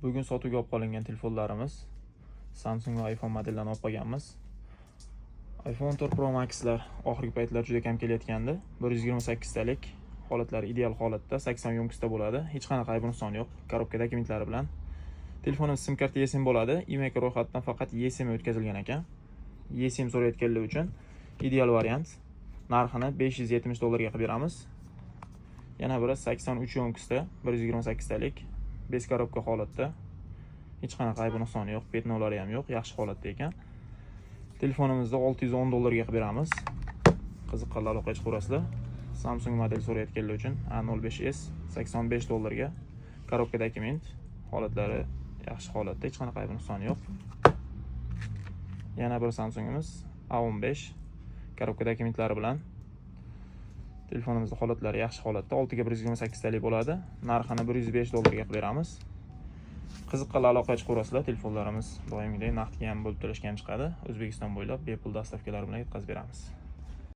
Bugun sotuvga olib qolingan telefonlarimiz Samsung va iPhone modellarini olib qolganmiz. iPhone 14 Pro Max'lar oxirgi paytlar juda kam kelayotgandi. 128 talik, holatlari ideal holatda, 80 yo'nqisda bo'ladi. Hech qanaqa ayb nuqsoni yo'q. Korobka dokumentlari bilan. Telefonimiz SIM kart eSIM bo'ladi. IMEI ro'yxatidan faqat eSIM o'tkazilgan ekan. eSIM so'rayotganlar uchun ideal variant. Narxini $570 ga qilib beramiz. Yana biri 83 yo'nqisda, 128 talik. 5 korobka holatda. Hech qanaqa ayb nuqsoni yo'q, petnolari ham yo'q, yaxshi holatda ekan. Telefonimizni $610 ga qilib beramiz. Qiziqqanlar aloqaga chiqaverasizlar. Samsung model so'rayotganlar uchun A05s $85 ga. Korobka dokument, holatlari yaxshi holatda, hech qanaqa ayb nuqsoni yo'q. Yana bir Samsungimiz A15 korobka dokumentlari bilan. Telefonimizning holatlari yaxshi holatda, 6 ga 128 talik bo'ladi. Narxini $105 ga qilib beramiz. Qiziqqanlar aloqaga chiqaverasizlar. Telefonlarimiz doimgidek naqdga ham bo'lib to'lashgan chiqadi. O'zbekiston bo'ylab bepul dastavkalar bilan yetkazib beramiz.